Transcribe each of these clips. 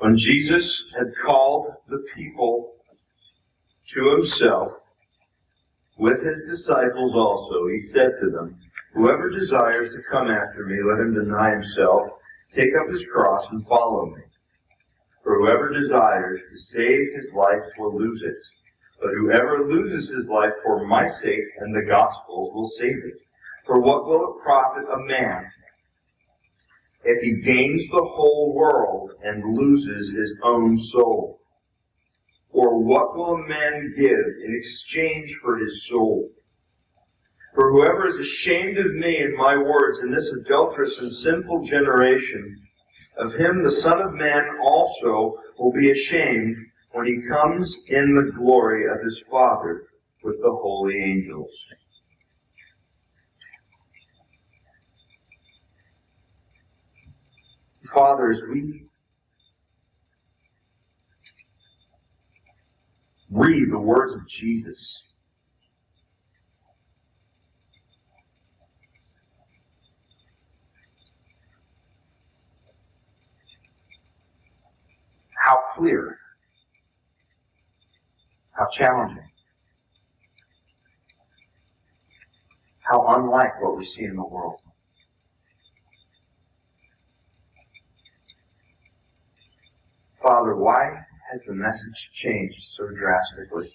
When Jesus had called the people to himself, with his disciples also, he said to them, "Whoever desires to come after me, let him deny himself, take up his cross, and follow me. For whoever desires to save his life will lose it. But whoever loses his life for my sake and the gospel's will save it. For what will it profit a man if he gains the whole world and loses his own soul? Or what will a man give in exchange for his soul? For whoever is ashamed of me and my words in this adulterous and sinful generation, of him the Son of Man also will be ashamed when he comes in the glory of his Father with the holy angels." Father, as we read the words of Jesus, how clear, how challenging, how unlike what we see in the world. Father, why has the message changed so drastically?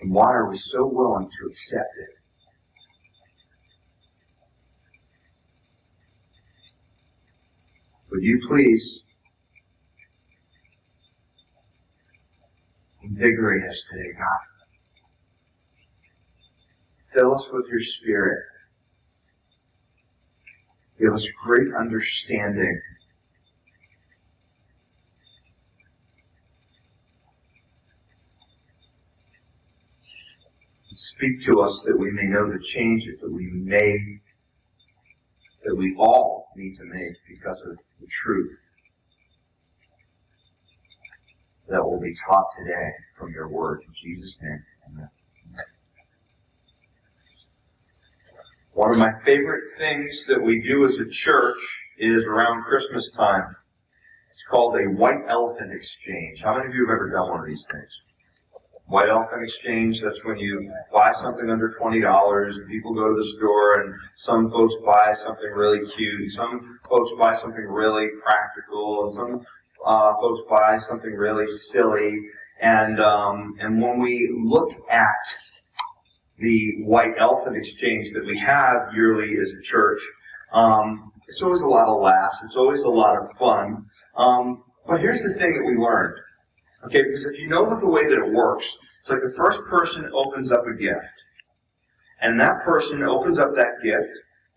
And why are we so willing to accept it? Would you please invigorate us today, God? Fill us with your Spirit. Give us great understanding. Speak to us that we may know the changes that we all need to make because of the truth that will be taught today from your word. In Jesus' name, amen. One of my favorite things that we do as a church is around Christmas time. It's called a white elephant exchange. How many of you have ever done one of these things? White elephant exchange, that's when you buy something under $20 and people go to the store and some folks buy something really cute, and some folks buy something really practical, and some folks buy something really silly. And when we look at the white elephant exchange that we have yearly as a church, it's always a lot of laughs, it's always a lot of fun. But here's the thing that we learned. Okay, because if you know that the way that it works, it's like the first person opens up a gift. And that person opens up that gift,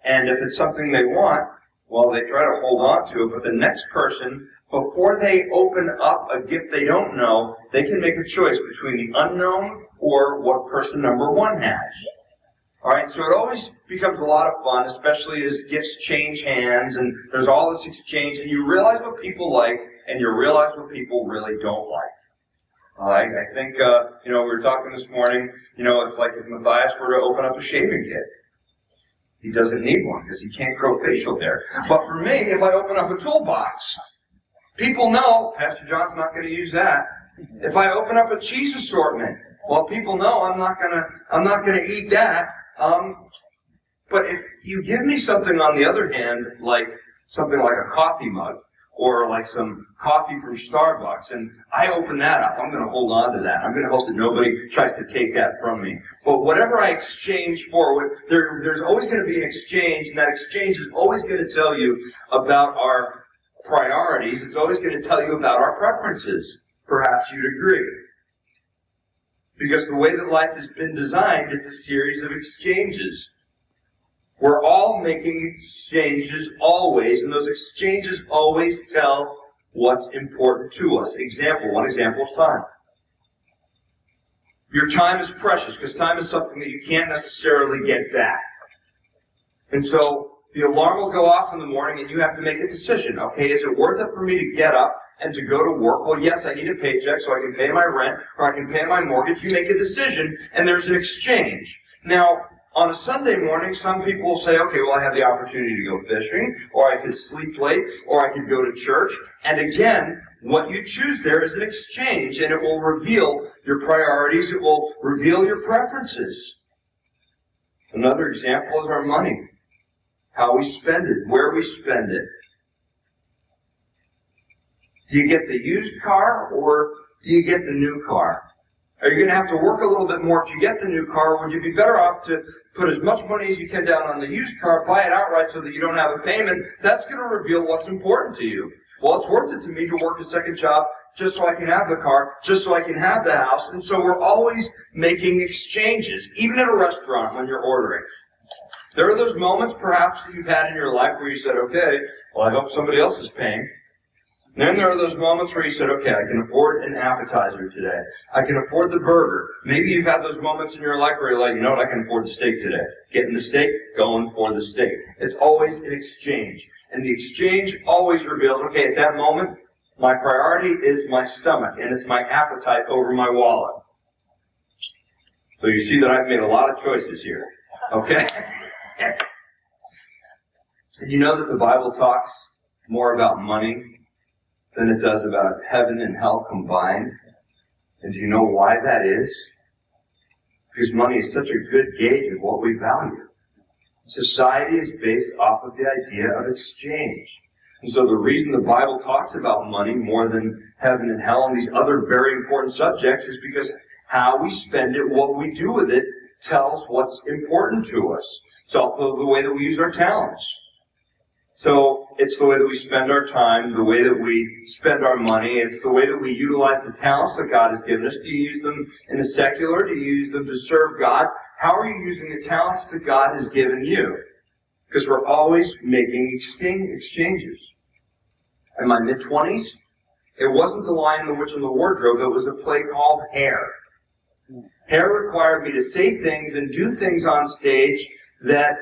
and if it's something they want, well, they try to hold on to it, but the next person, before they open up a gift they don't know, they can make a choice between the unknown or what person number one has. Alright, so it always becomes a lot of fun, especially as gifts change hands, and there's all this exchange, and you realize what people like, and you realize what people really don't like. Alright, I think, we were talking this morning, if Matthias were to open up a shaving kit, he doesn't need one because he can't grow facial hair. But for me, if I open up a toolbox, people know Pastor John's not going to use that. If I open up a cheese assortment, well, people know I'm not going to eat that. But if you give me something on the other hand, like something like a coffee mug, or like some coffee from Starbucks, and I open that up, I'm going to hold on to that. I'm going to hope that nobody tries to take that from me. But whatever I exchange for, there's always going to be an exchange, and that exchange is always going to tell you about our priorities. It's always going to tell you about our preferences. Perhaps you'd agree. Because the way that life has been designed, it's a series of exchanges. We're all making exchanges always, and those exchanges always tell what's important to us. One example is time. Your time is precious, because time is something that you can't necessarily get back. And so the alarm will go off in the morning, and you have to make a decision. Okay, is it worth it for me to get up and to go to work? Well, yes, I need a paycheck so I can pay my rent, or I can pay my mortgage. You make a decision, and there's an exchange. Now, On a Sunday morning, some people will say, okay, well, I have the opportunity to go fishing, or I could sleep late, or I could go to church. And again, what you choose there is an exchange, and it will reveal your priorities. It will reveal your preferences. Another example is our money. How we spend it, where we spend it. Do you get the used car, or do you get the new car? Are you going to have to work a little bit more if you get the new car, or would you be better off to put as much money as you can down on the used car, buy it outright so that you don't have a payment? That's going to reveal what's important to you. Well, it's worth it to me to work a second job just so I can have the car, just so I can have the house. And so we're always making exchanges, even at a restaurant when you're ordering. There are those moments perhaps that you've had in your life where you said, okay, well, I hope somebody else is paying. And then there are those moments where you said, okay, I can afford an appetizer today. I can afford the burger. Maybe you've had those moments in your life where you're like, you know what, I can afford the steak today. Getting the steak, going for the steak. It's always an exchange. And the exchange always reveals, okay, at that moment, my priority is my stomach, and it's my appetite over my wallet. So you see that I've made a lot of choices here. Okay? And you know that the Bible talks more about money than it does about heaven and hell combined. And do you know why that is? Because money is such a good gauge of what we value. Society is based off of the idea of exchange. And so the reason the Bible talks about money more than heaven and hell and these other very important subjects is because how we spend it, what we do with it, tells what's important to us. It's also the way that we use our talents. So it's the way that we spend our time, the way that we spend our money. It's the way that we utilize the talents that God has given us. Do you use them in the secular? Do you use them to serve God? How are you using the talents that God has given you? Because we're always making exchanges. In my mid-20s, it wasn't The Lion, the Witch, and the Wardrobe. It was a play called Hair. Hair required me to say things and do things on stage that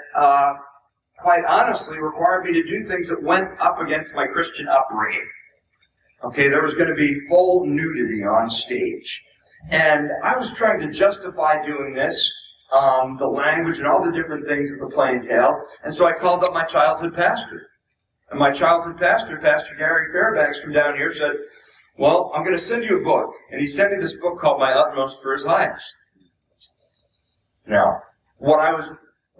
quite honestly, required me to do things that went up against my Christian upbringing. Okay, there was going to be full nudity on stage. And I was trying to justify doing this, the language and all the different things that the play entailed. And so I called up my childhood pastor. And my childhood pastor, Pastor Gary Fairbanks from down here, said, well, I'm going to send you a book. And he sent me this book called My Utmost for His Highest. Now, what I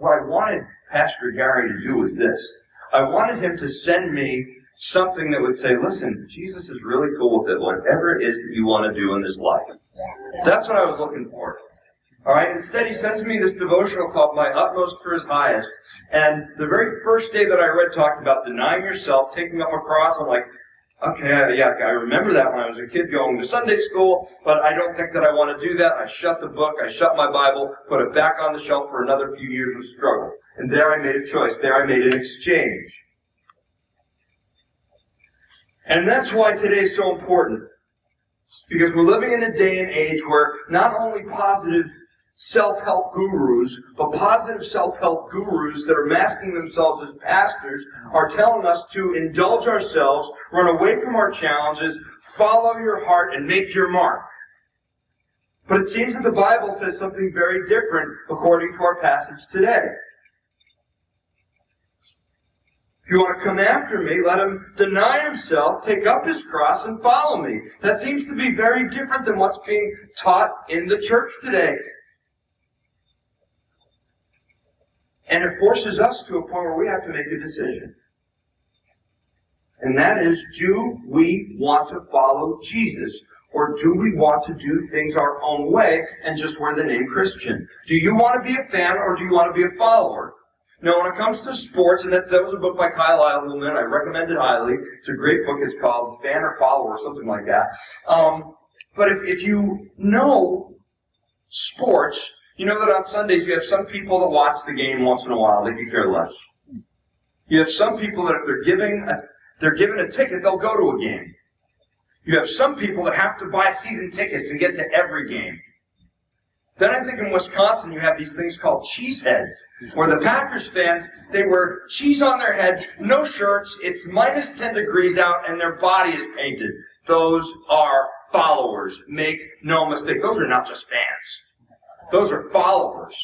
wanted Pastor Gary to do was this. I wanted him to send me something that would say, listen, Jesus is really cool with it, whatever it is that you want to do in this life. That's what I was looking for. All right. Instead, he sends me this devotional called My Utmost for His Highest. And the very first day that I read talked about denying yourself, taking up a cross. I'm like, okay, yeah, I remember that when I was a kid going to Sunday school, but I don't think that I want to do that. I shut the book, I shut my Bible, put it back on the shelf for another few years of struggle. And there I made a choice. There I made an exchange. And that's why today is so important. Because we're living in a day and age where not only positive self-help gurus, but positive self-help gurus that are masking themselves as pastors are telling us to indulge ourselves, run away from our challenges, follow your heart, and make your mark. But it seems that the Bible says something very different according to our passage today. If you want to come after me, let him deny himself, take up his cross, and follow me. That seems to be very different than what's being taught in the church today. And it forces us to a point where we have to make a decision. And that is, do we want to follow Jesus, or do we want to do things our own way and just wear the name Christian? Do you want to be a fan, or do you want to be a follower? Now, when it comes to sports, and that was a book by Kyle Idleman, I recommend it highly. It's a great book. It's called Fan or Follower, or something like that. But if you know sports, you know that on Sundays you have some people that watch the game once in a while. They could care less. You have some people that if they're given a ticket, they'll go to a game. You have some people that have to buy season tickets and get to every game. Then I think in Wisconsin you have these things called cheeseheads, where the Packers fans, they wear cheese on their head, no shirts, it's minus 10 degrees out, and their body is painted. Those are followers. Make no mistake. Those are not just fans. Those are followers.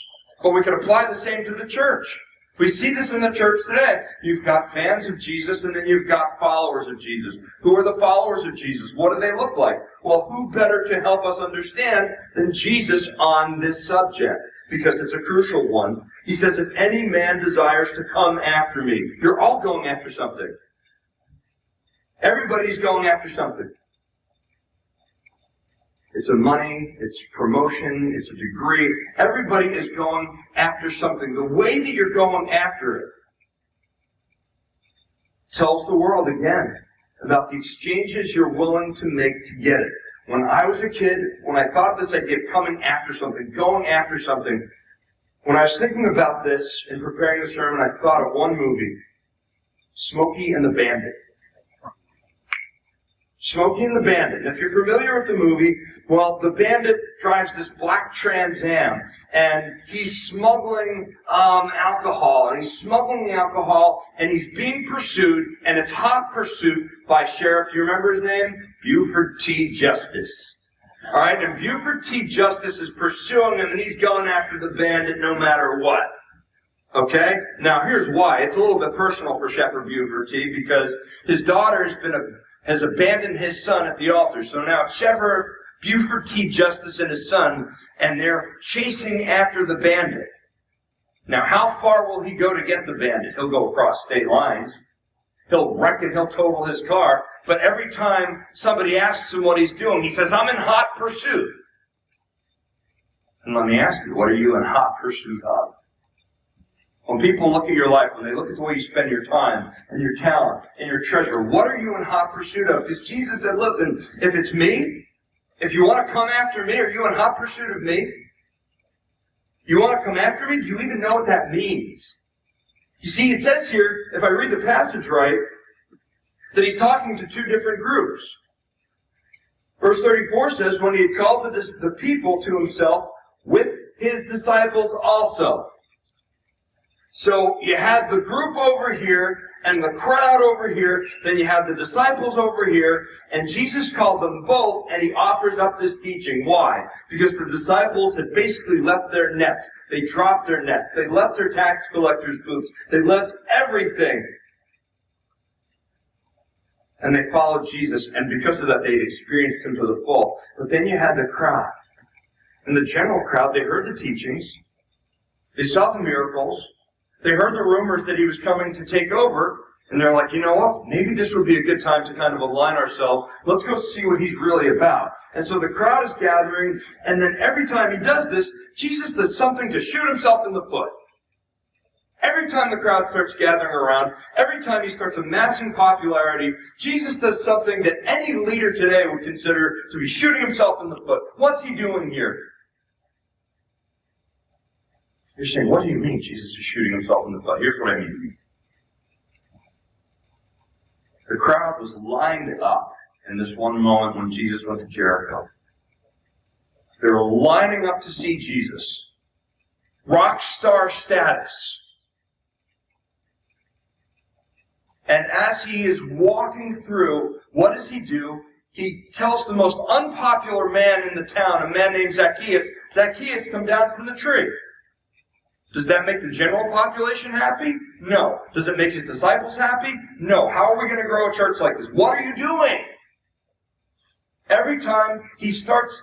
But we can apply the same to the church. We see this in the church today. You've got fans of Jesus, and then you've got followers of Jesus. Who are the followers of Jesus? What do they look like? Well, who better to help us understand than Jesus on this subject? Because it's a crucial one. He says, if any man desires to come after me, you're all going after something. Everybody's going after something. It's a money, it's promotion, it's a degree. Everybody is going after something. The way that you're going after it tells the world again about the exchanges you're willing to make to get it. When I was a kid, when I thought of this idea of coming after something, going after something, when I was thinking about this and preparing the sermon, I thought of one movie, Smokey and the Bandit. Smokey and the Bandit. And if you're familiar with the movie, well, the bandit drives this black Trans Am, and he's smuggling alcohol, and he's smuggling the alcohol, and he's being pursued, and it's hot pursuit by Sheriff, do you remember his name? Buford T. Justice. All right, and Buford T. Justice is pursuing him, and he's going after the bandit no matter what. Okay? Now, here's why. It's a little bit personal for Sheriff Buford T. because his daughter has abandoned his son at the altar. So now it's Sheriff Buford T. Justice and his son, and they're chasing after the bandit. Now, how far will he go to get the bandit? He'll go across state lines. He'll wreck it. He'll total his car. But every time somebody asks him what he's doing, he says, I'm in hot pursuit. And let me ask you, what are you in hot pursuit of? When people look at your life, when they look at the way you spend your time and your talent and your treasure, what are you in hot pursuit of? Because Jesus said, listen, if it's me, if you want to come after me, are you in hot pursuit of me? You want to come after me? Do you even know what that means? You see, it says here, if I read the passage right, that he's talking to two different groups. Verse 34 says, when he had called the people to himself with his disciples also. So you had the group over here and the crowd over here, then you had the disciples over here, and Jesus called them both, and he offers up this teaching. Why? Because the disciples had basically left their nets. They dropped their nets. They left their tax collectors' booths. They left everything. And they followed Jesus, and because of that, they'd experienced him to the full. But then you had the crowd. And the general crowd, they heard the teachings. They saw the miracles. They heard the rumors that he was coming to take over, and they're like, you know what? Maybe this would be a good time to kind of align ourselves. Let's go see what he's really about. And so the crowd is gathering, and then every time he does this, Jesus does something to shoot himself in the foot. Every time the crowd starts gathering around, every time he starts amassing popularity, Jesus does something that any leader today would consider to be shooting himself in the foot. What's he doing here? You're saying, what do you mean Jesus is shooting himself in the foot? Here's what I mean. The crowd was lined up in this one moment when Jesus went to Jericho. They were lining up to see Jesus. Rock star status. And as he is walking through, what does he do? He tells the most unpopular man in the town, a man named Zacchaeus, Zacchaeus, come down from the tree. Does that make the general population happy? No. Does it make his disciples happy? No. How are we going to grow a church like this? What are you doing? Every time he starts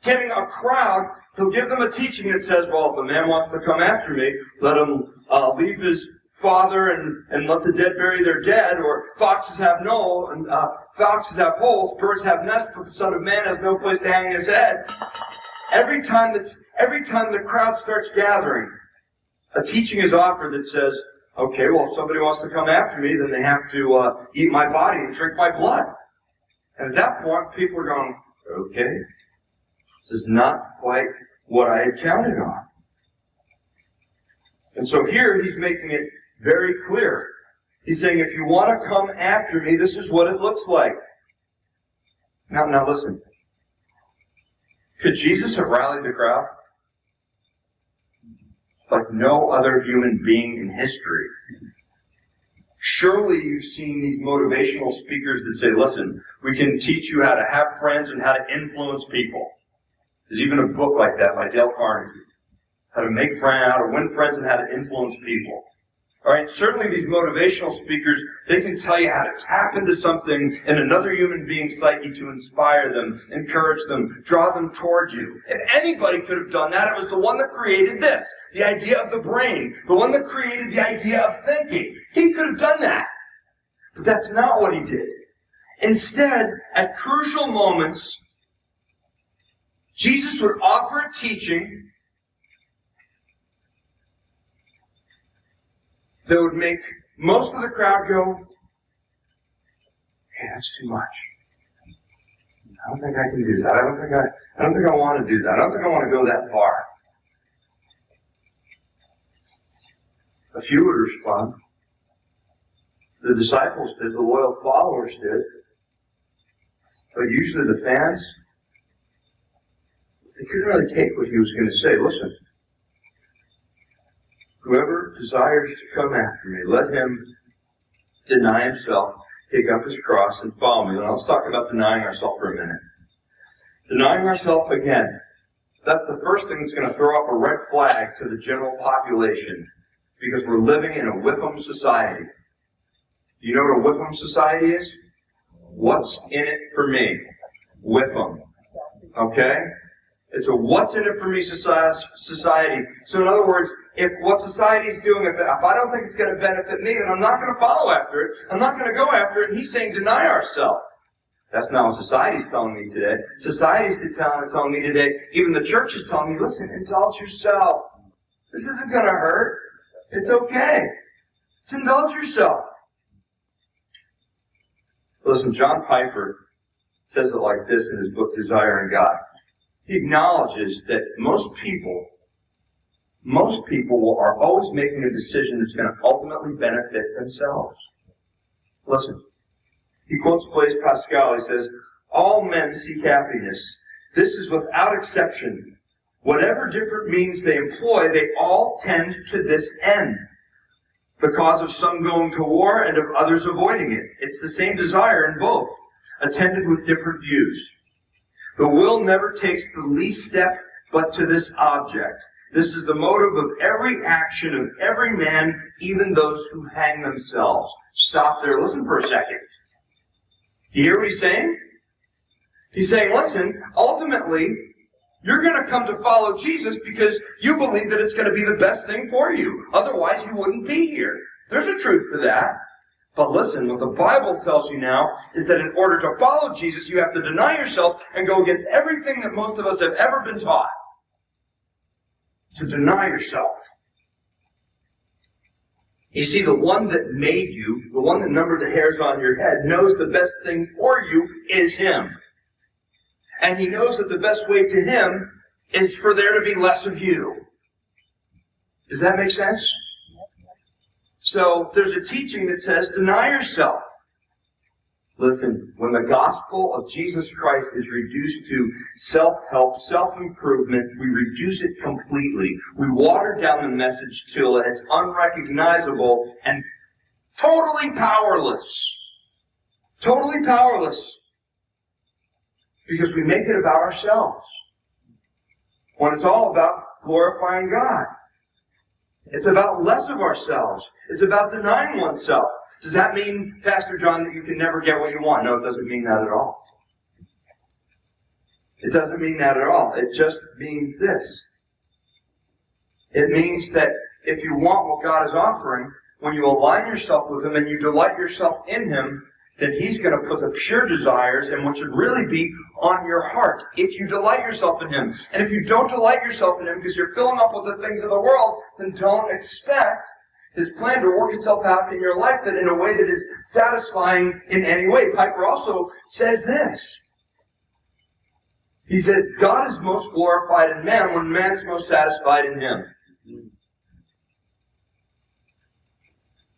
getting a crowd, he'll give them a teaching that says, well, if a man wants to come after me, let him leave his father and let the dead bury their dead, or foxes have foxes have holes, birds have nests, but the Son of Man has no place to hang his head. Every time the crowd starts gathering, a teaching is offered that says, okay, well, if somebody wants to come after me, then they have to eat my body and drink my blood. And at that point, people are going, okay, this is not quite what I had counted on. And so here, he's making it very clear. He's saying, if you want to come after me, this is what it looks like. Now listen. Could Jesus have rallied the crowd? Like no other human being in history. Surely you've seen these motivational speakers that say, listen, we can teach you how to have friends and how to influence people. There's even a book like that by Dale Carnegie. how to make friends, how to win friends, and how to influence people. All right, certainly these motivational speakers, they can tell you how to tap into something in another human being's psyche to inspire them, encourage them, draw them toward you. If anybody could have done that, it was the one that created this, the idea of the brain, the one that created the idea of thinking. He could have done that. But that's not what he did. Instead, at crucial moments, Jesus would offer a teaching that would make most of the crowd go, hey, that's too much. I don't think I can do that. I don't think I want to do that. I don't think I want to go that far. A few would respond. The disciples did, the loyal followers did. But usually the fans, they couldn't really take what he was going to say. Listen. Whoever desires to come after me, let him deny himself, take up his cross, and follow me. Now let's talk about denying ourselves for a minute. Denying ourselves again. That's the first thing that's going to throw up a red flag to the general population, because we're living in a Whiffam society. Do you know what a Whiffam society is? What's in it for me? Whiffam. Okay? It's a what's in it for me society. So in other words, if what society is doing, if I don't think it's going to benefit me, then I'm not going to follow after it. I'm not going to go after it. And he's saying deny ourselves. That's not what society's telling me today. Society's telling me today, even the church is telling me, listen, indulge yourself. This isn't going to hurt. It's okay. Just indulge yourself. Listen, John Piper says it like this in his book, Desiring God. He acknowledges that most people are always making a decision that's going to ultimately benefit themselves. Listen. He quotes Blaise Pascal. He says, all men seek happiness. This is without exception. Whatever different means they employ, they all tend to this end. The cause of some going to war and of others avoiding it. It's the same desire in both, attended with different views. The will never takes the least step but to this object. This is the motive of every action of every man, even those who hang themselves. Stop there. Listen for a second. Do you hear what he's saying? He's saying, listen, ultimately, you're going to come to follow Jesus because you believe that it's going to be the best thing for you. Otherwise, you wouldn't be here. There's a truth to that. But listen, what the Bible tells you now is that in order to follow Jesus, you have to deny yourself and go against everything that most of us have ever been taught. To deny yourself. You see, the one that made you, the one that numbered the hairs on your head, knows the best thing for you is Him. And He knows that the best way to Him is for there to be less of you. Does that make sense? So, there's a teaching that says, deny yourself. Listen, when the gospel of Jesus Christ is reduced to self-help, self-improvement, we reduce it completely. We water down the message till it's unrecognizable and totally powerless. Totally powerless. Because we make it about ourselves. When it's all about glorifying God. It's about less of ourselves. It's about denying oneself. Does that mean, Pastor John, that you can never get what you want? No, it doesn't mean that at all. It doesn't mean that at all. It just means this. It means that if you want what God is offering, when you align yourself with Him and you delight yourself in Him, then He's going to put the pure desires and what should really be on your heart if you delight yourself in Him. And if you don't delight yourself in Him because you're filling up with the things of the world, then don't expect His plan to work itself out in your life that in a way that is satisfying in any way. Piper also says this. He says, God is most glorified in man when man is most satisfied in Him.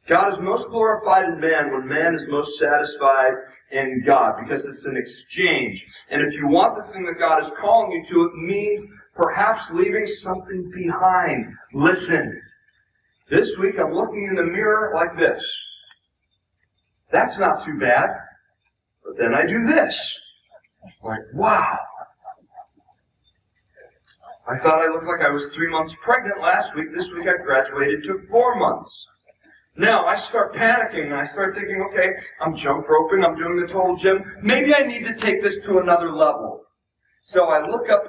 God is most glorified in man when man is most satisfied in God, because it's an exchange. And if you want the thing that God is calling you to, it means perhaps leaving something behind. Listen. This week I'm looking in the mirror like this. That's not too bad. But then I do this. Like, wow. I thought I looked like I was 3 months pregnant last week. This week I graduated, took 4 months. Now I start panicking and I start thinking, okay, I'm jump roping, I'm doing the total gym. Maybe I need to take this to another level. So I look up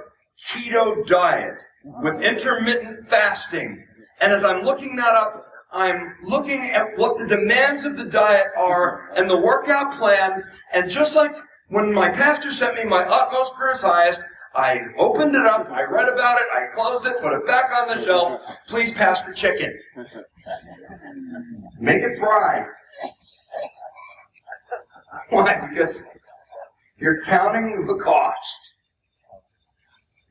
keto diet with intermittent fasting. And as I'm looking that up, I'm looking at what the demands of the diet are and the workout plan. And just like when my pastor sent me my utmost for his highest, I opened it up, I read about it, I closed it, put it back on the shelf. Please pass the chicken. Make it fried. Why? Because you're counting the cost.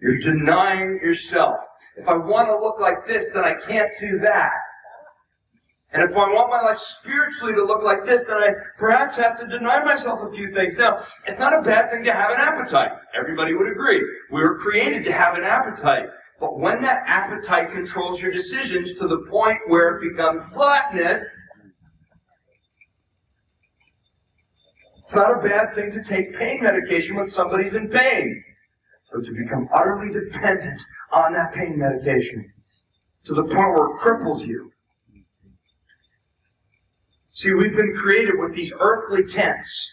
You're denying yourself. If I want to look like this, then I can't do that. And if I want my life spiritually to look like this, then I perhaps have to deny myself a few things. Now, it's not a bad thing to have an appetite. Everybody would agree. We were created to have an appetite. But when that appetite controls your decisions to the point where it becomes gluttonous, it's not a bad thing to take pain medication when somebody's in pain. So to become utterly dependent on that pain medication to the point where it cripples you. See, we've been created with these earthly tents.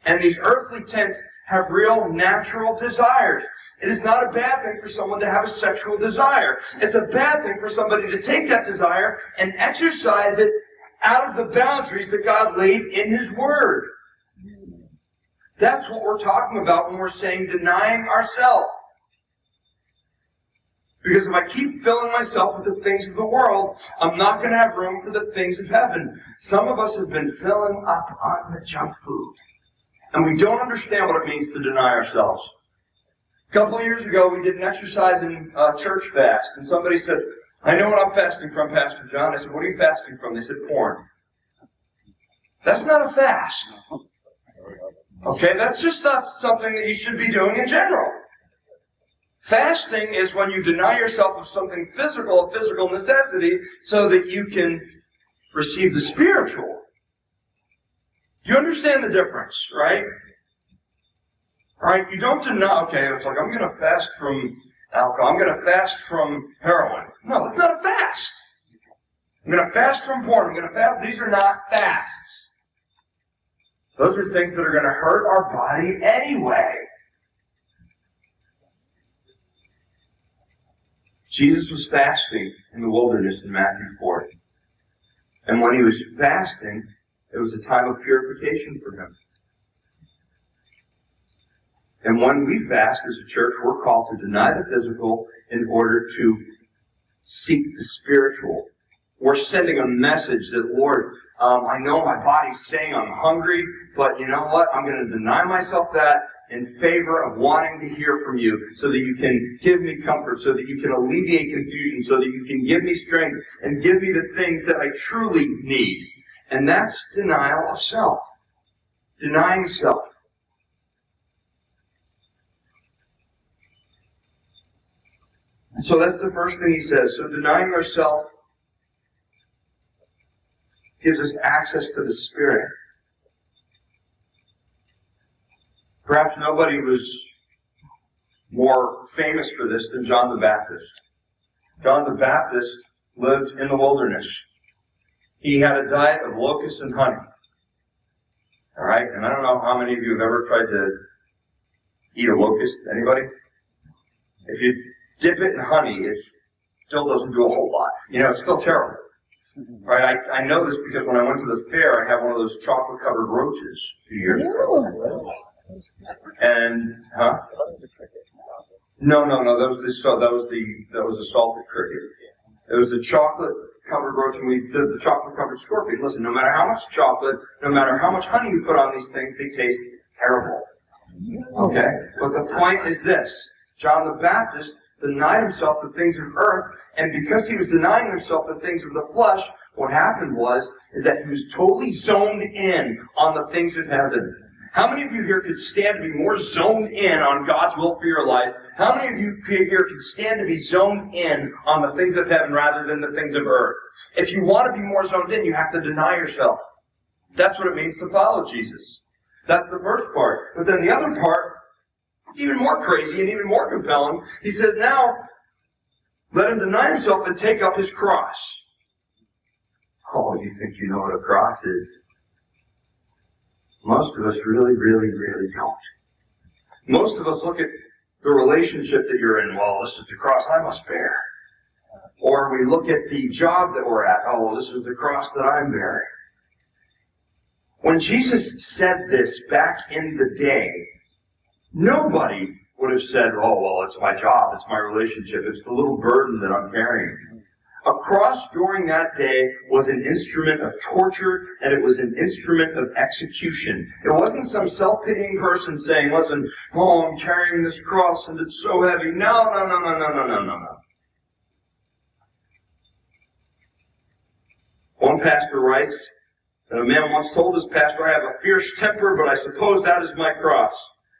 And these earthly tents have real natural desires. It is not a bad thing for someone to have a sexual desire. It's a bad thing for somebody to take that desire and exercise it out of the boundaries that God laid in His Word. That's what we're talking about when we're saying denying ourselves. Because if I keep filling myself with the things of the world, I'm not going to have room for the things of heaven. Some of us have been filling up on the junk food. And we don't understand what it means to deny ourselves. A couple of years ago, we did an exercise in church fast. And somebody said, I know what I'm fasting from, Pastor John. I said, what are you fasting from? They said, porn. That's not a fast. Okay, that's just not something that you should be doing in general. Fasting is when you deny yourself of something physical, a physical necessity, so that you can receive the spiritual. Do you understand the difference, right? Alright, you don't deny, okay, it's like, I'm going to fast from alcohol, I'm going to fast from heroin. No, that's not a fast. I'm going to fast from porn, I'm going to fast, these are not fasts. Those are things that are going to hurt our body anyway. Jesus was fasting in the wilderness in Matthew 4. And when He was fasting, it was a time of purification for Him. And when we fast as a church, we're called to deny the physical in order to seek the spiritual. We're sending a message that, Lord, I know my body's saying I'm hungry, but you know what? I'm going to deny myself that in favor of wanting to hear from You so that You can give me comfort, so that You can alleviate confusion, so that You can give me strength and give me the things that I truly need. And that's denial of self. Denying self. And so that's the first thing He says. So denying ourselves gives us access to the Spirit. Perhaps nobody was more famous for this than John the Baptist. John the Baptist lived in the wilderness. He had a diet of locusts and honey. All right? And I don't know how many of you have ever tried to eat a locust. Anybody? If you dip it in honey, it still doesn't do a whole lot. You know, it's still terrible. Right? I know this because when I went to the fair, I had one of those chocolate-covered roaches a few years ago. And, huh? No. That was the salted cricket. It was the chocolate-covered roach, and we did the chocolate-covered scorpion. Listen, no matter how much chocolate, no matter how much honey you put on these things, they taste terrible. Okay? But the point is this. John the Baptist denied himself the things of earth, and because he was denying himself the things of the flesh, what happened is that he was totally zoned in on the things of heaven. How many of you here could stand to be more zoned in on God's will for your life? How many of you here could stand to be zoned in on the things of heaven rather than the things of earth? If you want to be more zoned in, you have to deny yourself. That's what it means to follow Jesus. That's the first part. But then the other part It's even more crazy and even more compelling. He says, now, let him deny himself and take up his cross. Oh, you think you know what a cross is? Most of us really, really, really don't. Most of us look at the relationship that you're in. Well, this is the cross I must bear. Or we look at the job that we're at. Oh, well, this is the cross that I'm bearing. When Jesus said this back in the day, nobody would have said, oh, well, it's my job, it's my relationship, it's the little burden that I'm carrying. A cross during that day was an instrument of torture, and it was an instrument of execution. It wasn't some self-pitying person saying, listen, oh, I'm carrying this cross and it's so heavy. No. One pastor writes that a man once told his pastor, I have a fierce temper, but I suppose that is my cross.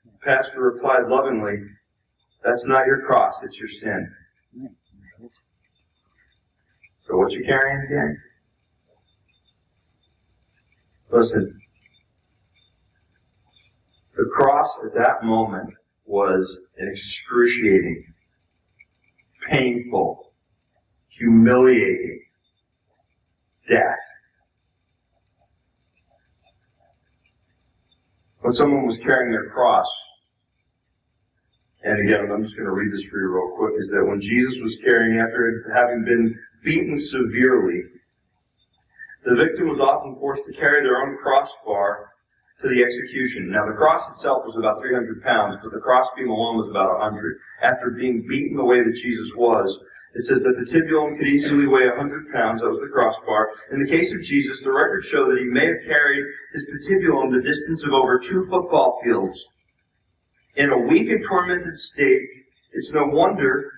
The pastor replied lovingly, that's not your cross, it's your sin. So what you carrying again? Listen, the cross at that moment was an excruciating, painful, humiliating death. When someone was carrying their cross, and again, I'm just going to read this for you real quick, is that when Jesus was carrying, after having been beaten severely, the victim was often forced to carry their own crossbar to the execution. Now, the cross itself was about 300 pounds, but the crossbeam alone was about 100. After being beaten the way that Jesus was, it says that the tibulum could easily weigh 100 pounds. That was the crossbar. In the case of Jesus, the records show that he may have carried his patibulum the distance of over 2 football fields. In a weak and tormented state, it's no wonder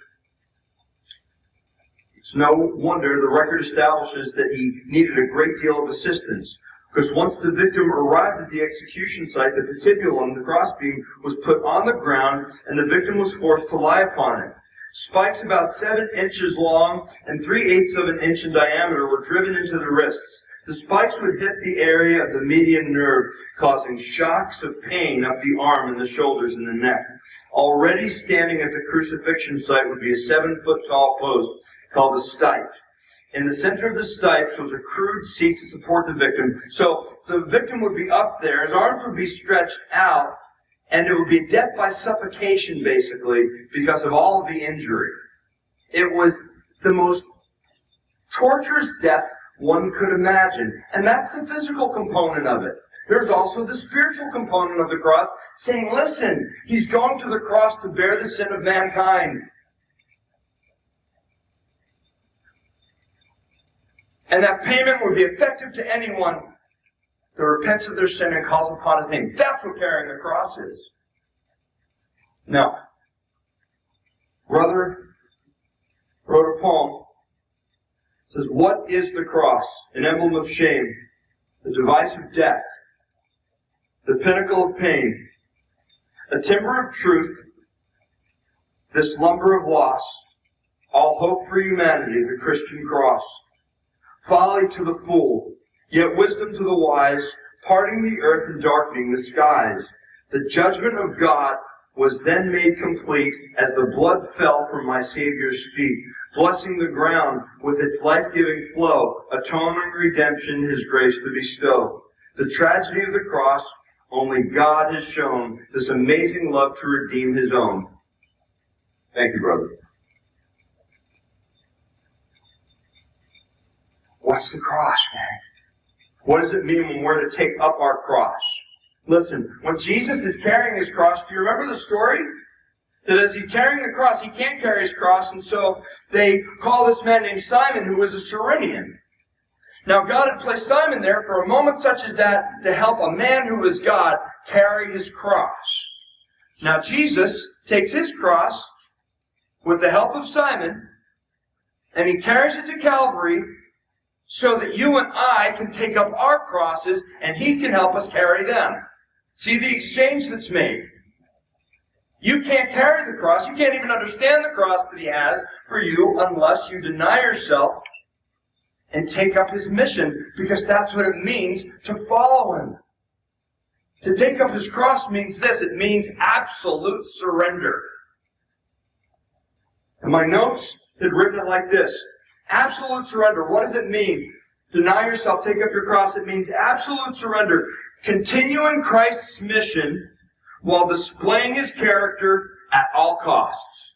the record establishes that he needed a great deal of assistance. Because once the victim arrived at the execution site, the patibulum, the crossbeam, was put on the ground and the victim was forced to lie upon it. Spikes about 7 inches long and 3/8 of an inch in diameter were driven into the wrists. The spikes would hit the area of the median nerve, causing shocks of pain up the arm and the shoulders and the neck. Already standing at the crucifixion site would be a 7-foot-tall post called a stipe. In the center of the stipes was a crude seat to support the victim. So the victim would be up there, his arms would be stretched out, and it would be death by suffocation, basically, because of all of the injury. It was the most torturous death one could imagine. And that's the physical component of it. There's also the spiritual component of the cross, saying, listen, he's going to the cross to bear the sin of mankind. And that payment would be effective to anyone that repents of their sin and calls upon his name. That's what carrying the cross is. Now, brother wrote a poem. It says, what is the cross? An emblem of shame, the device of death, the pinnacle of pain, a timber of truth, this lumber of loss, all hope for humanity, the Christian cross. Folly to the fool, yet wisdom to the wise, parting the earth and darkening the skies. The judgment of God was then made complete as the blood fell from my Savior's feet, blessing the ground with its life-giving flow, atoning redemption, his grace to bestow. The tragedy of the cross, only God has shown this amazing love to redeem his own. Thank you, brother. What's the cross, man? What does it mean when we're to take up our cross? Listen, when Jesus is carrying his cross, do you remember the story? That as he's carrying the cross, he can't carry his cross, and so they call this man named Simon, who was a Cyrenian. Now, God had placed Simon there for a moment such as that to help a man who is God carry his cross. Now, Jesus takes his cross with the help of Simon, and he carries it to Calvary so that you and I can take up our crosses and he can help us carry them. See the exchange that's made. You can't carry the cross. You can't even understand the cross that he has for you unless you deny yourself and take up his mission, because that's what it means to follow him. To take up his cross means this. It means absolute surrender. And my notes had written it like this. Absolute surrender. What does it mean? Deny yourself, take up your cross. It means absolute surrender. Continue in Christ's mission while displaying his character at all costs.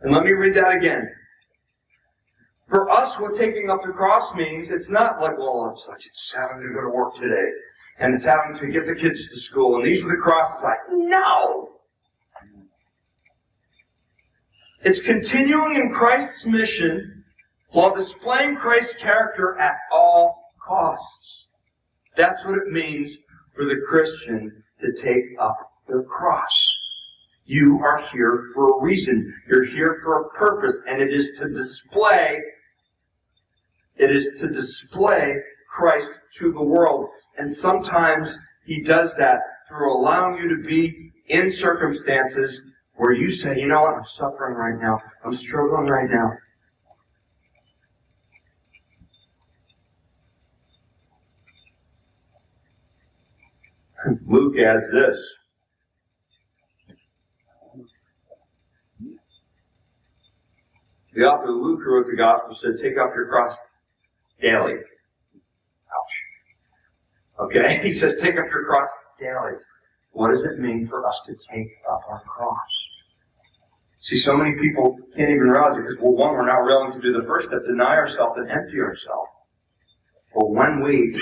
And let me read that again. For us, what taking up the cross means, it's not like, well, it's having to go to work today, and it's having to get the kids to school, and these are the crosses. Like, no! It's continuing in Christ's mission while displaying Christ's character at all costs. That's what it means for the Christian to take up their cross. You are here for a reason. You're here for a purpose, and it is to display Christ to the world. And sometimes he does that through allowing you to be in circumstances where you say, you know what, I'm suffering right now. I'm struggling right now. Luke adds this. The author of Luke, who wrote the Gospel, said, take up your cross daily. Ouch. Okay? He says, take up your cross daily. What does it mean for us to take up our cross? See, so many people can't even realize it because, well, one, we're not willing to do the first step, deny ourselves and empty ourselves. But when we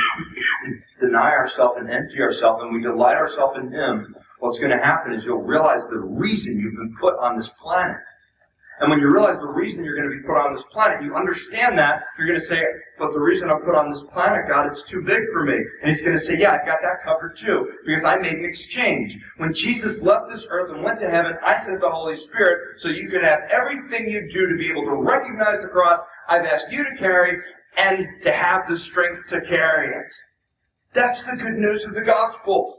deny ourselves and empty ourselves and we delight ourselves in him, what's going to happen is you'll realize the reason you've been put on this planet. And when you realize the reason you're going to be put on this planet, you understand that, you're going to say, but the reason I'm put on this planet, God, it's too big for me. And he's going to say, yeah, I've got that covered too, because I made an exchange. When Jesus left this earth and went to heaven, I sent the Holy Spirit so you could have everything you do to be able to recognize the cross I've asked you to carry and to have the strength to carry it. That's the good news of the gospel.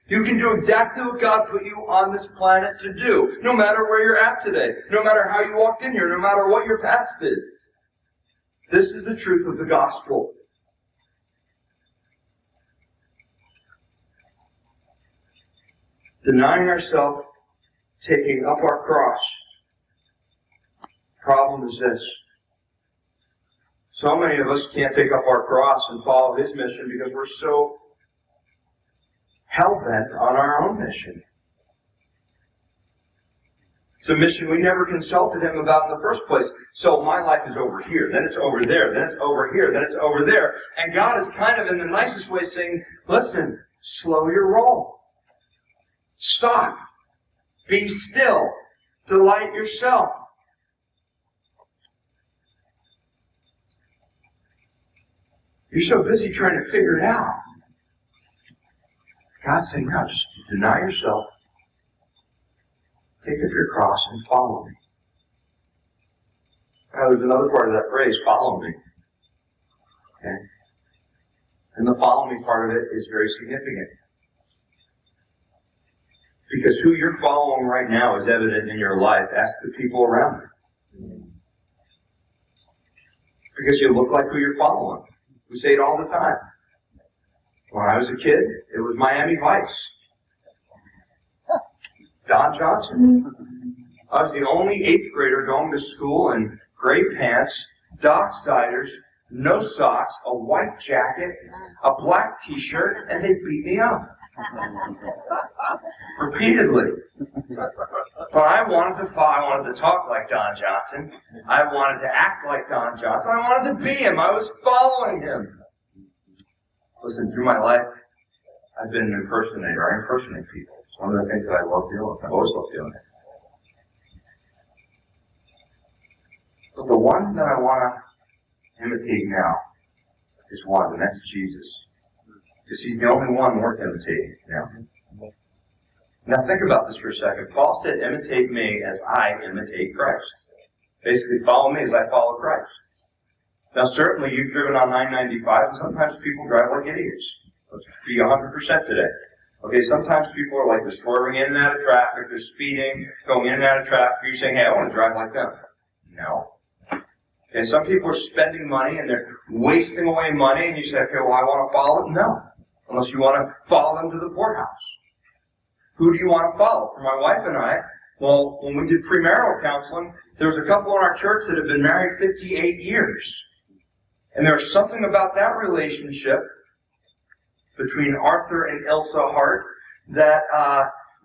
You can do exactly what God put you on this planet to do, no matter where you're at today, no matter how you walked in here, no matter what your past is. This is the truth of the gospel. Denying ourselves, taking up our cross. Problem is this. So many of us can't take up our cross and follow his mission because we're so hell-bent on our own mission. It's a mission we never consulted him about in the first place. So my life is over here, then it's over there, then it's over here, then it's over there. And God is kind of in the nicest way saying, listen, slow your roll. Stop. Be still. Delight yourself. You're so busy trying to figure it out. God's saying, no, just deny yourself. Take up your cross and follow me. Now, there's another part of that phrase, follow me. Okay? And the follow me part of it is very significant. Because who you're following right now is evident in your life. Ask the people around you. Because you look like who you're following. We say it all the time. When I was a kid, it was Miami Vice. Don Johnson. I was the only 8th grader going to school in gray pants, Docksiders, no socks, a white jacket, a black t-shirt, and they beat me up. Repeatedly. But I wanted to talk like Don Johnson. I wanted to act like Don Johnson. I wanted to be him. I was following him. Listen, through my life, I've been an impersonator. I impersonate people. It's one of the things that I love doing. I've always loved doing it. But the one that I want to imitate now is one, and that's Jesus. Because he's the only one worth imitating now. Now think about this for a second. Paul said, imitate me as I imitate Christ. Basically, follow me as I follow Christ. Now, certainly, you've driven on 995, and sometimes people drive like idiots. Let's be 100% today. Okay, sometimes people are like, they're swerving in and out of traffic, they're speeding, going in and out of traffic. You're saying, hey, I want to drive like them. No. And some people are spending money and they're wasting away money, and you say, okay, well, I want to follow them. No. Unless you want to follow them to the poorhouse. Who do you want to follow? For my wife and I, well, when we did premarital counseling, there was a couple in our church that had been married 58 years. And there was something about that relationship between Arthur and Ilsa Hart that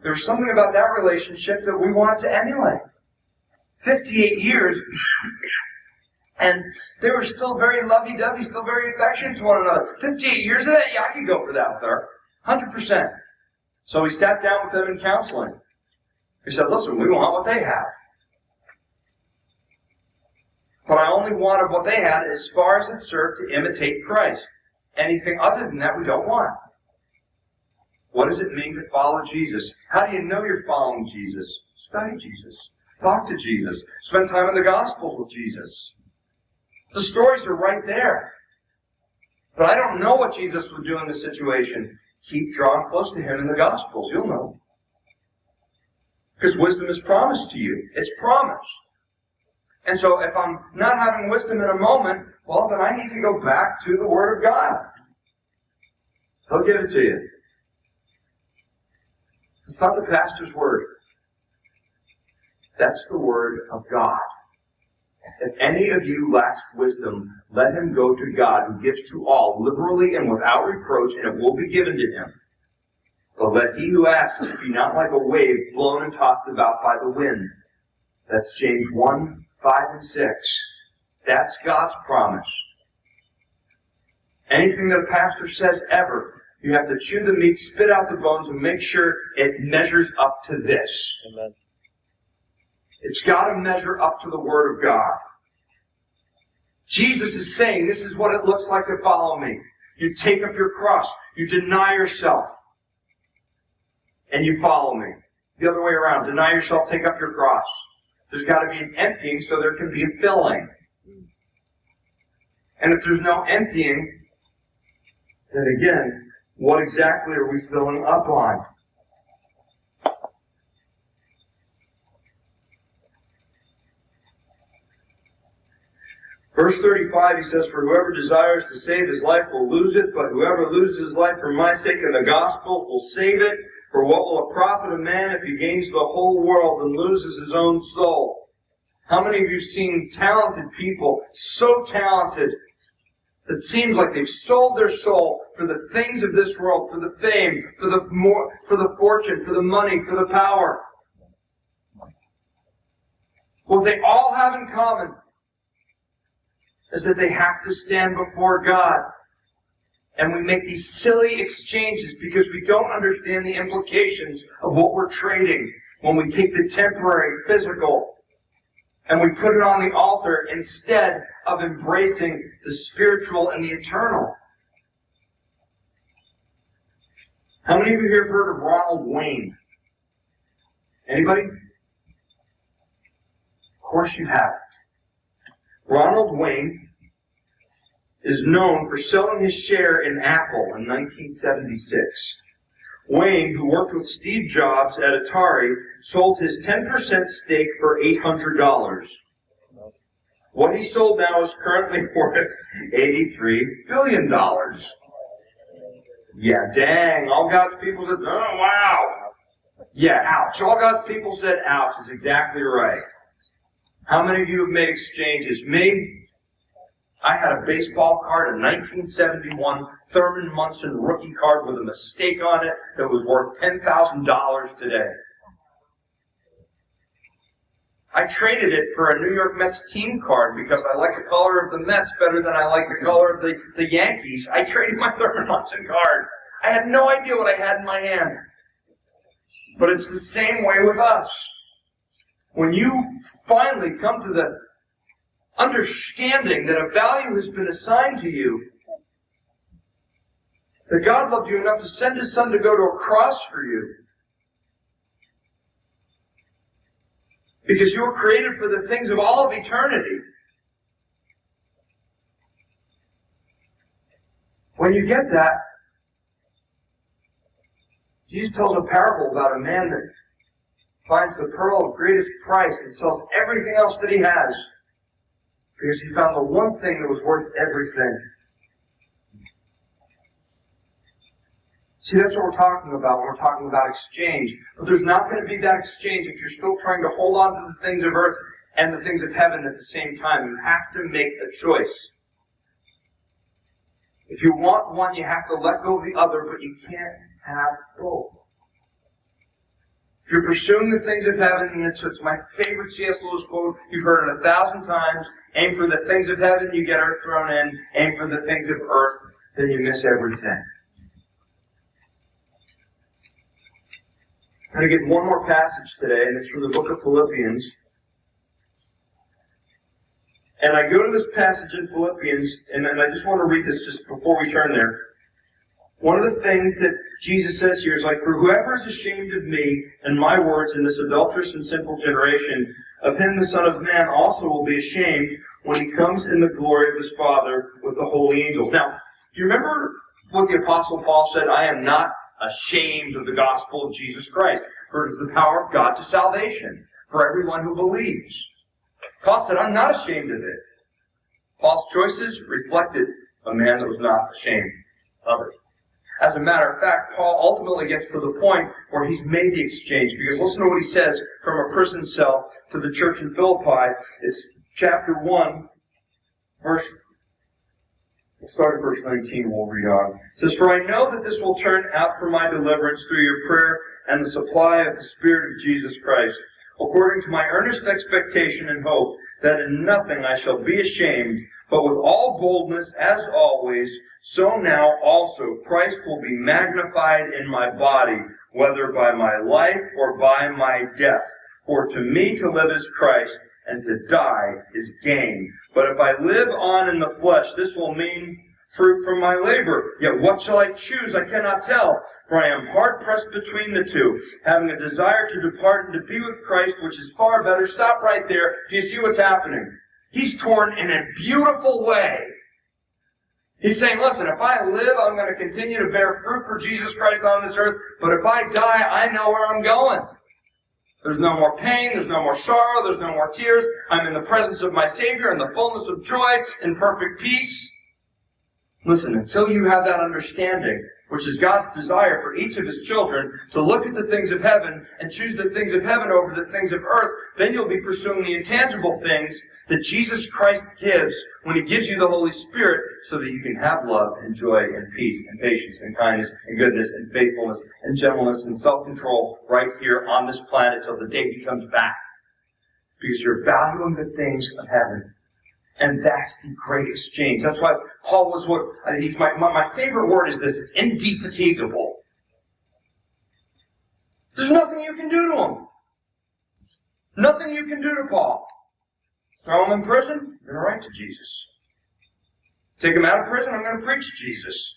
there was something about that relationship that we wanted to emulate. 58 years, and they were still very lovey-dovey, still very affectionate to one another. 58 years of that? Yeah, I could go for that with her. 100%. So we sat down with them in counseling. We said, listen, we want what they have. But I only wanted what they had as far as it served to imitate Christ. Anything other than that we don't want. What does it mean to follow Jesus? How do you know you're following Jesus? Study Jesus. Talk to Jesus. Spend time in the Gospels with Jesus. The stories are right there. But I don't know what Jesus would do in this situation. Keep drawing close to Him in the Gospels. You'll know. Because wisdom is promised to you. It's promised. And so if I'm not having wisdom in a moment, well, then I need to go back to the Word of God. He'll give it to you. It's not the pastor's word. That's the Word of God. If any of you lacks wisdom, let him go to God, who gives to all liberally and without reproach, and it will be given to him. But let he who asks be not like a wave blown and tossed about by the wind. That's James 1, 5, and 6. That's God's promise. Anything that a pastor says ever, you have to chew the meat, spit out the bones, and make sure it measures up to this. Amen. It's got to measure up to the Word of God. Jesus is saying, this is what it looks like to follow me. You take up your cross. You deny yourself. And you follow me. The other way around. Deny yourself, take up your cross. There's got to be an emptying so there can be a filling. And if there's no emptying, then again, what exactly are we filling up on? Verse 35, he says, for whoever desires to save his life will lose it, but whoever loses his life for my sake and the gospel will save it. For what will it profit a man if he gains the whole world and loses his own soul? How many of you have seen talented people, so talented, that it seems like they've sold their soul for the things of this world, for the fame, for the fortune, for the money, for the power? What they all have in common is that they have to stand before God. And we make these silly exchanges because we don't understand the implications of what we're trading when we take the temporary, physical, and we put it on the altar instead of embracing the spiritual and the eternal. How many of you here have heard of Ronald Wayne? Anybody? Of course you haven't. Ronald Wayne is known for selling his share in Apple in 1976. Wayne, who worked with Steve Jobs at Atari, sold his 10% stake for $800. What he sold now is currently worth $83 billion. Yeah, dang. All God's people said, oh, wow. Yeah, ouch. All God's people said, ouch, is exactly right. How many of you have made exchanges? Me? I had a baseball card, a 1971 Thurman Munson rookie card with a mistake on it that was worth $10,000 today. I traded it for a New York Mets team card because I like the color of the Mets better than I like the color of the Yankees. I traded my Thurman Munson card. I had no idea what I had in my hand. But it's the same way with us. When you finally come to the understanding that a value has been assigned to you, that God loved you enough to send His Son to go to a cross for you, because you were created for the things of all of eternity. When you get that, Jesus tells a parable about a man that finds the pearl of greatest price and sells everything else that he has because he found the one thing that was worth everything. See, that's what we're talking about when we're talking about exchange. But there's not going to be that exchange if you're still trying to hold on to the things of earth and the things of heaven at the same time. You have to make a choice. If you want one, you have to let go of the other, but you can't have both. If you're pursuing the things of heaven, and it's my favorite C.S. Lewis quote, you've heard it 1,000 times, aim for the things of heaven, you get earth thrown in. Aim for the things of earth, then you miss everything. I'm going to give one more passage today, and it's from the book of Philippians. And I go to this passage in Philippians, and I just want to read this just before we turn there. One of the things that Jesus says here is like, "For whoever is ashamed of me and my words in this adulterous and sinful generation, of him the Son of Man also will be ashamed when he comes in the glory of his Father with the holy angels." Now, do you remember what the Apostle Paul said? "I am not ashamed of the gospel of Jesus Christ, for it is the power of God to salvation for everyone who believes." Paul said, "I'm not ashamed of it." Paul's choices reflected a man that was not ashamed of it. As a matter of fact, Paul ultimately gets to the point where he's made the exchange. Because listen to what he says from a prison cell to the church in Philippi. It's chapter 1, we'll start at verse 19 and we'll read on. It says, "For I know that this will turn out for my deliverance through your prayer and the supply of the Spirit of Jesus Christ, according to my earnest expectation and hope, that in nothing I shall be ashamed, but with all boldness, as always, so now also Christ will be magnified in my body, whether by my life or by my death. For to me to live is Christ, and to die is gain. But if I live on in the flesh, this will mean fruit from my labor. Yet what shall I choose? I cannot tell. For I am hard-pressed between the two, having a desire to depart and to be with Christ, which is far better." Stop right there. Do you see what's happening? He's torn in a beautiful way. He's saying, listen, if I live, I'm going to continue to bear fruit for Jesus Christ on this earth. But if I die, I know where I'm going. There's no more pain, there's no more sorrow, there's no more tears. I'm in the presence of my Savior in the fullness of joy and perfect peace. Listen, until you have that understanding, which is God's desire for each of His children, to look at the things of heaven and choose the things of heaven over the things of earth, then you'll be pursuing the intangible things that Jesus Christ gives when He gives you the Holy Spirit, so that you can have love and joy and peace and patience and kindness and goodness and faithfulness and gentleness and self-control right here on this planet till the day He comes back. Because you're valuing the things of heaven. And that's the great exchange. That's why Paul was my favorite word is this. It's indefatigable. There's nothing you can do to him. Nothing you can do to Paul. Throw him in prison? I'm going to write to Jesus. Take him out of prison? I'm going to preach Jesus.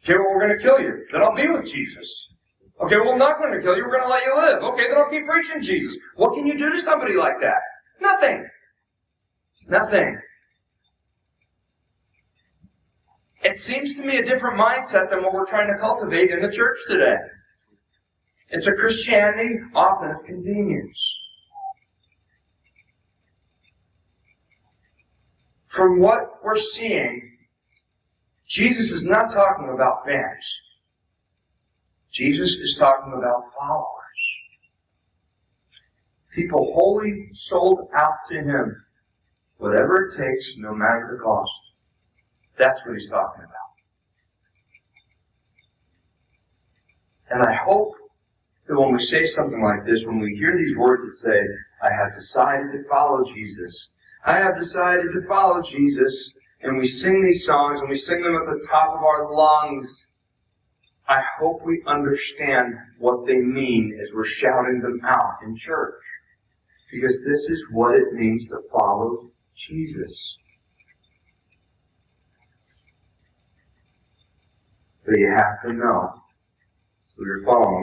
Okay, well, we're going to kill you. Then I'll be with Jesus. Okay, well, I'm not going to kill you. We're going to let you live. Okay, then I'll keep preaching Jesus. What can you do to somebody like that? Nothing. Nothing. It seems to me a different mindset than what we're trying to cultivate in the church today. It's a Christianity often of convenience. From what we're seeing, Jesus is not talking about fans. Jesus is talking about followers. People wholly sold out to Him. Whatever it takes, no matter the cost. That's what He's talking about. And I hope that when we say something like this, when we hear these words that say, I have decided to follow Jesus, I have decided to follow Jesus, and we sing these songs, and we sing them at the top of our lungs, I hope we understand what they mean as we're shouting them out in church. Because this is what it means to follow Jesus. But you have to know who you're following.